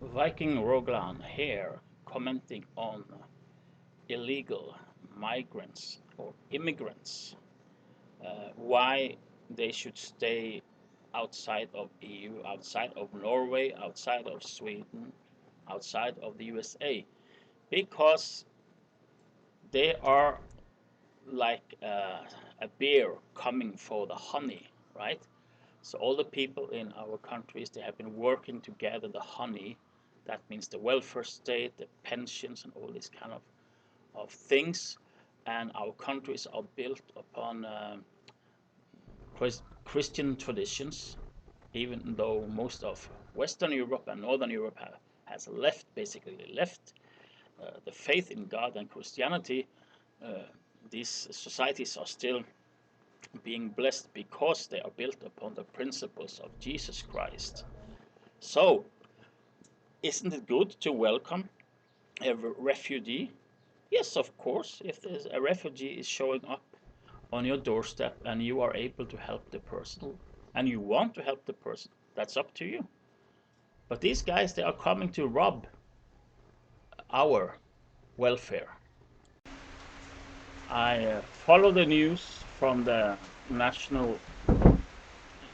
Viking Roglan here, commenting on illegal migrants or immigrants, why they should stay outside of EU, outside of Norway, outside of Sweden, outside of the USA, because they are like a bear coming for the honey, right? So all the people in our countries, they have been working to gather the honey. That means the welfare state, the pensions, and all these kind of things. And our countries are built upon Christian traditions, even though most of Western Europe and Northern Europe has basically left the faith in God and Christianity. Uh, these societies are still being blessed because they are built upon the principles of Jesus Christ. So, isn't it good to welcome a refugee? Yes, of course. If a refugee is showing up on your doorstep and you are able to help the person and you want to help the person, that's up to you. But these guys, they are coming to rob our welfare. I follow the news from the national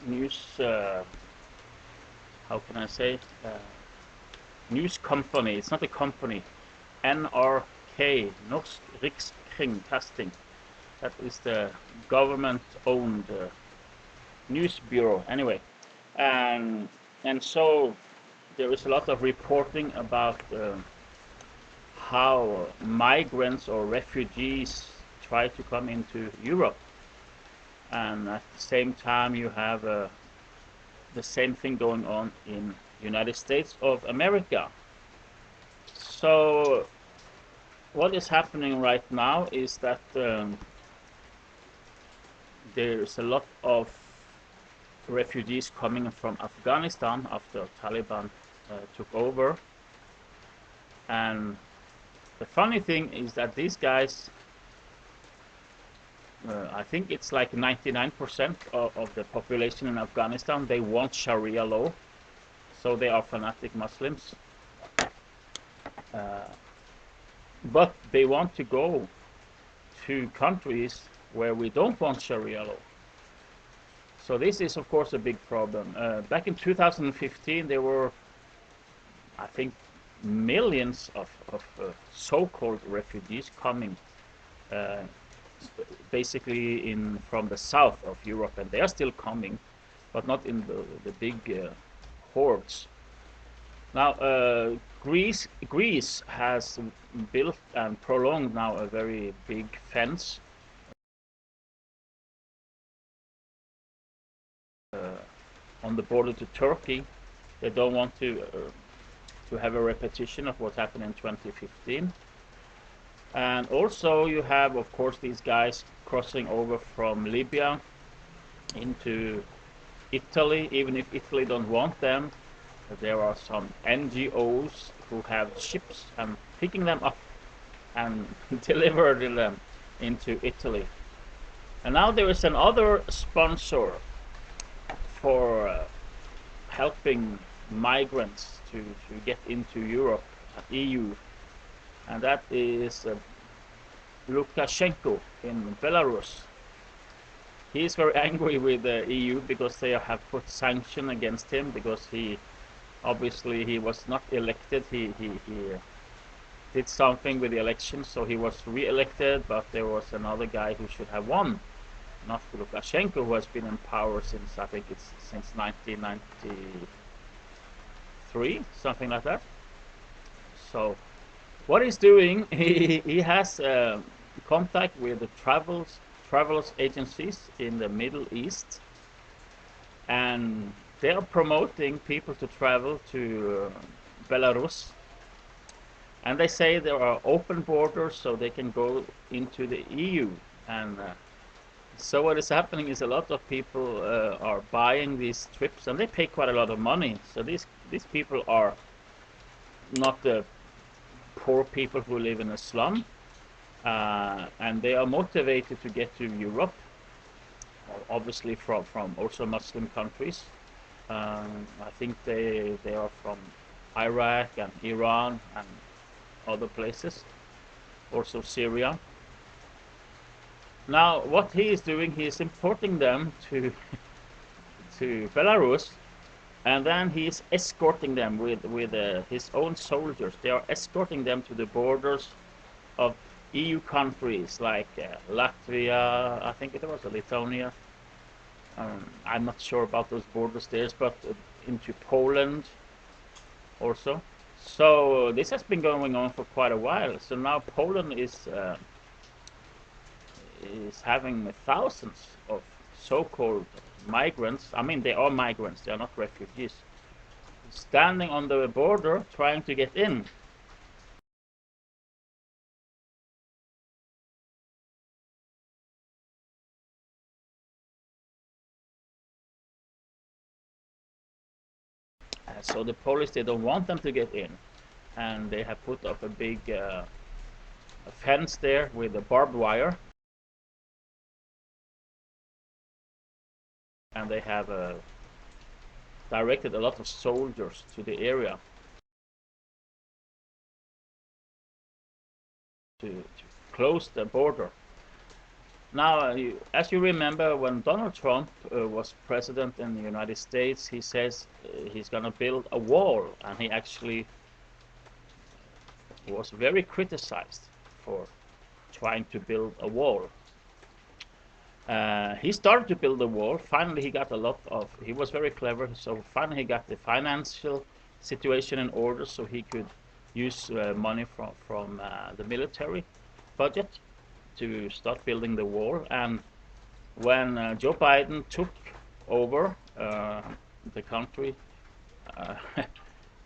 news, how can I say, news company. It's not a company. NRK, Norsk Rikskringkasting. That is the government-owned news bureau. Anyway, and so there is a lot of reporting about how migrants or refugees try to come into Europe, and at the same time you have the same thing going on in United States of America. So what is happening right now is that there's a lot of refugees coming from Afghanistan after Taliban took over. And the funny thing is that these guys, I think it's like 99% of the population in Afghanistan, they want Sharia law. So they are fanatic Muslims. But they want to go to countries where we don't want Sharia law. So this is, of course, a big problem. Back in 2015, there were, I think, millions of so-called refugees coming basically from the south of Europe, and they are still coming, but not in the big hordes. Now, Greece has built and prolonged now a very big fence on the border to Turkey. They don't want to have a repetition of what happened in 2015. And also you have, of course, these guys crossing over from Libya into Italy, even if Italy don't want them. There are some NGOs who have ships and picking them up and delivering them into Italy. And now there is another sponsor for helping migrants to get into Europe, EU, and that is Lukashenko in Belarus. He is very angry with the EU because they have put sanction against him because he was not elected. He did something with the election, so he was re-elected, but there was another guy who should have won, not Lukashenko, who has been in power since, I think it's since 1993, something like that. So what he's doing, he has contact with the travels agencies in the Middle East, and they are promoting people to travel to Belarus, and they say there are open borders so they can go into the EU. And so what is happening is a lot of people are buying these trips, and they pay quite a lot of money. So these people are not the poor people who live in a slum, and they are motivated to get to Europe, obviously from also Muslim countries. I think they are from Iraq and Iran and other places, also Syria. Now, what he is doing, he is importing them to Belarus, and then he is escorting them with his own soldiers. They are escorting them to the borders of EU countries like Latvia, I think it was Lithuania. I'm not sure about those borders there, but into Poland also. So this has been going on for quite a while. So now Poland is having thousands of so-called migrants. I mean, they are migrants; they are not refugees. Standing on the border, trying to get in. So the police, they don't want them to get in, and they have put up a big fence there with a barbed wire, and they have directed a lot of soldiers to the area to close the border. Now, as you remember, when Donald Trump was president in the United States, he says he's going to build a wall, and he actually was very criticized for trying to build a wall. He started to build a wall. Finally, he got a lot of. He was very clever, so finally he got the financial situation in order, so he could use money from the military budget to start building the wall. And when Joe Biden took over the country, uh,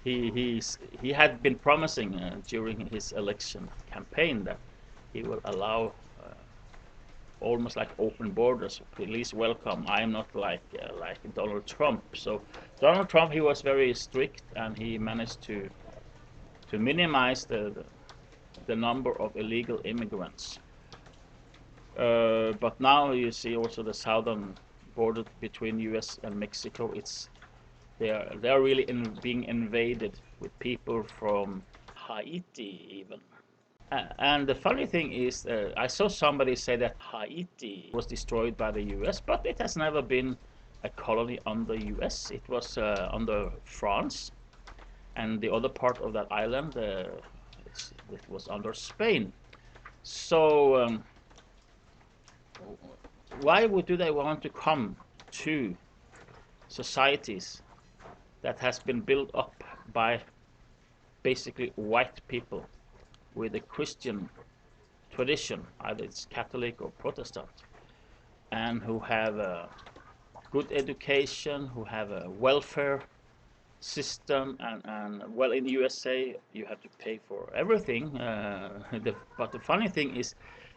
he had been promising during his election campaign that he will allow almost like open borders. Please welcome. I am not like Donald Trump. So Donald Trump, he was very strict, and he managed to minimize the number of illegal immigrants. But now you see also the southern border between U.S. and Mexico. They are really being invaded with people from Haiti even. And the funny thing is, I saw somebody say that Haiti was destroyed by the U.S., but it has never been a colony under U.S. It was under France, and the other part of that island, it was under Spain. So why do they want to come to societies that has been built up by basically white people with a Christian tradition, either it's Catholic or Protestant, and who have a good education, who have a welfare system, and well, in the USA you have to pay for everything. But the funny thing is,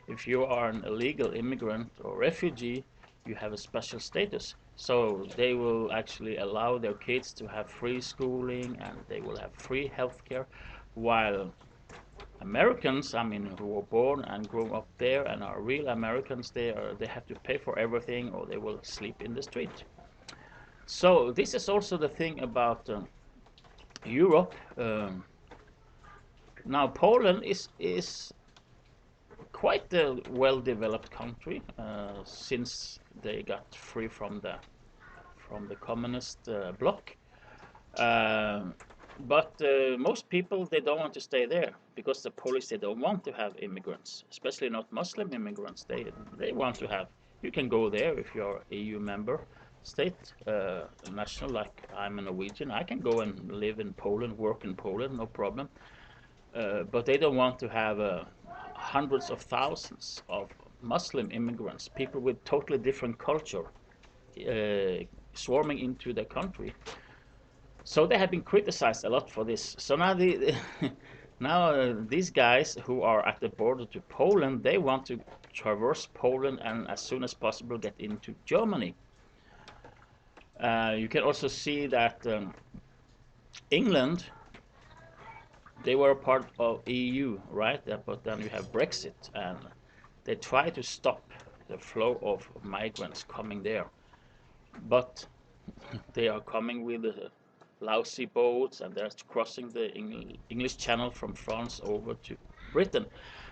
if you are an illegal immigrant or refugee, you have a special status. So they will actually allow their kids to have free schooling, and they will have free healthcare, while Americans, I mean, who were born and grew up there and are real Americans, they have to pay for everything, or they will sleep in the street. So this is also the thing about Europe. Now Poland is quite a well-developed country since they got free from the communist bloc. Um, but most people, they don't want to stay there because the Polish, they don't want to have immigrants, especially not Muslim immigrants. They want to have. You can go there if you're EU member state national. Like I'm a Norwegian, I can go and live in Poland, work in Poland, no problem. But they don't want to have hundreds of thousands of Muslim immigrants, people with totally different culture, swarming into the country. So they have been criticized a lot for this. So now these guys who are at the border to Poland, they want to traverse Poland and as soon as possible get into Germany. You can also see that England, they were part of EU, right? But then you have Brexit, and they try to stop the flow of migrants coming there. But they are coming with lousy boats, and they're crossing the English Channel from France over to Britain.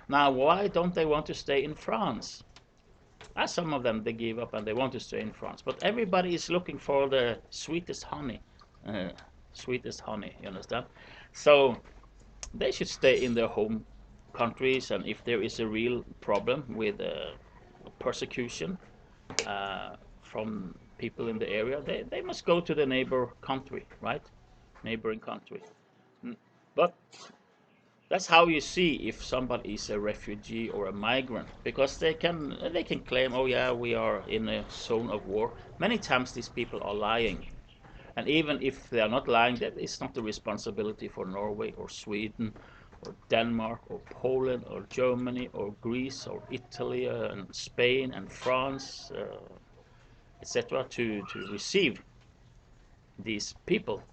Now, why don't they want to stay in France? Some of them, they give up and they want to stay in France, but everybody is looking for the sweetest honey. Uh, Sweetest honey, you understand? So they should stay in their home countries, and if there is a real problem with persecution from people in the area, they must go to the neighbor country, right? Neighboring country. But that's how you see if somebody is a refugee or a migrant, because they can claim, oh yeah, we are in a zone of war. Many times these people are lying, and even if they are not lying, that is not the responsibility for Norway or Sweden or Denmark or Poland or Germany or Greece or Italy and Spain and France, etc., to receive these people.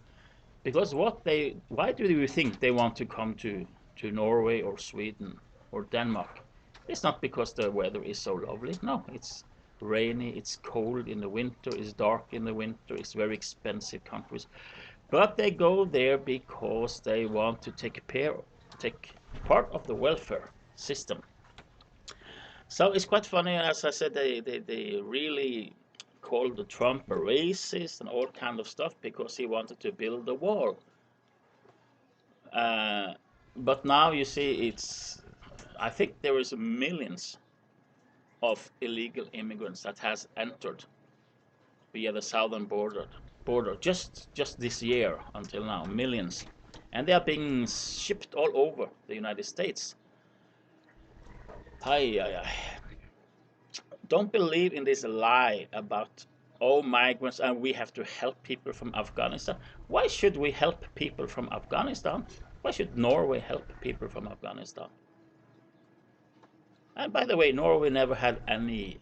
Because why do you think they want to come to Norway or Sweden or Denmark? It's not because the weather is so lovely. No, it's rainy, it's cold in the winter, it's dark in the winter, it's very expensive countries. But they go there because they want to take part of the welfare system. So it's quite funny, as I said, they really called the Trump a racist and all kind of stuff because he wanted to build a wall. Uh, but now you see, I think there is millions of illegal immigrants that has entered via the southern border just this year until now, millions, and they are being shipped all over the United States. Hi, don't believe in this lie about all migrants and we have to help people from Afghanistan. Why should we help people from Afghanistan? Why should Norway help people from Afghanistan? And by the way, Norway never had any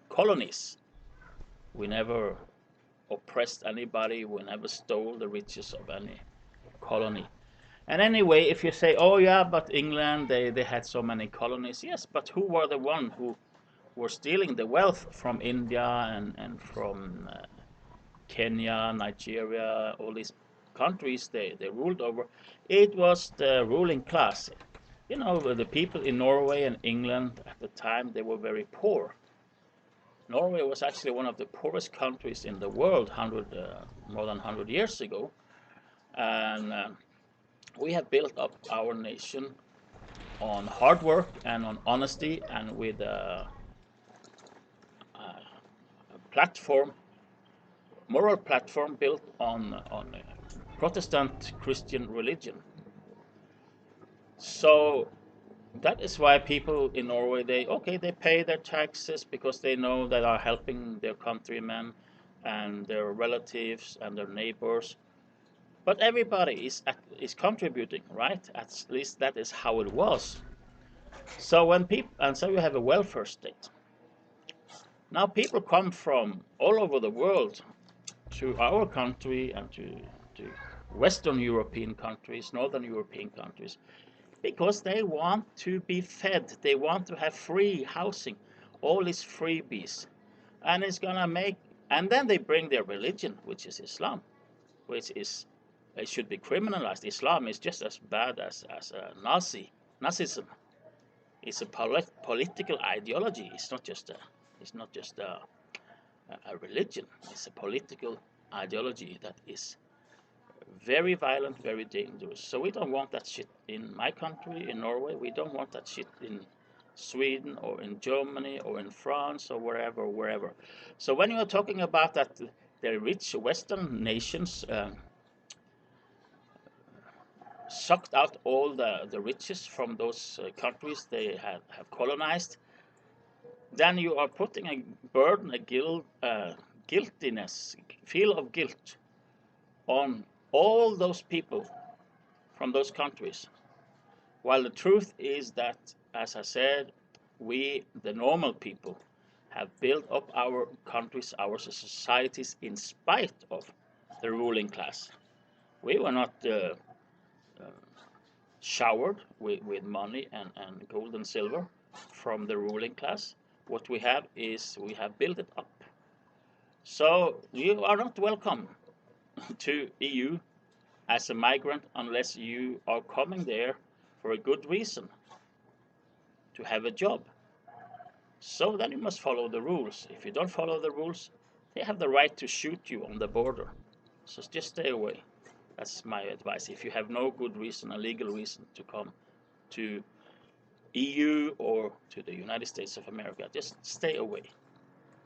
colonies. We never oppressed anybody. We never stole the riches of any colony. And anyway, if you say, oh yeah, but England, they had so many colonies. Yes, but who were the ones who were stealing the wealth from India and from Kenya, Nigeria, all these countries they ruled over? It was the ruling class. You know, the people in Norway and England at the time, they were very poor. Norway was actually one of the poorest countries in the world more than 100 years ago. And we have built up our nation on hard work and on honesty and with a moral platform built on Protestant Christian religion. So that is why people in Norway they pay their taxes because they know that are helping their countrymen and their relatives and their neighbors. But everybody is contributing, right? At least that is how it was. So so you have a welfare state. Now people come from all over the world to our country and to Western European countries, Northern European countries, because they want to be fed. They want to have free housing, all these freebies, and it's gonna make. And then they bring their religion, which is Islam, which is it should be criminalized. Islam is just as bad as Nazism. It's a political ideology. It's not just a religion. It's a political ideology that is very violent, very dangerous. So we don't want that shit in my country, in Norway. We don't want that shit in Sweden or in Germany or in France or wherever. So when you are talking about that, the rich Western nations sucked out all the riches from those countries they have colonized, then you are putting a burden, guiltiness, feel of guilt on all those people from those countries. While the truth is that, as I said, we, the normal people, have built up our countries, our societies in spite of the ruling class. We were not showered with money and gold and silver from the ruling class. What we have is we have built it up. So you are not welcome to EU as a migrant unless you are coming there for a good reason, to have a job. So then you must follow the rules. If you don't follow the rules, they have the right to shoot you on the border. So just stay away. That's my advice. If you have no good reason, a legal reason to come to EU or to the United States of America, just stay away.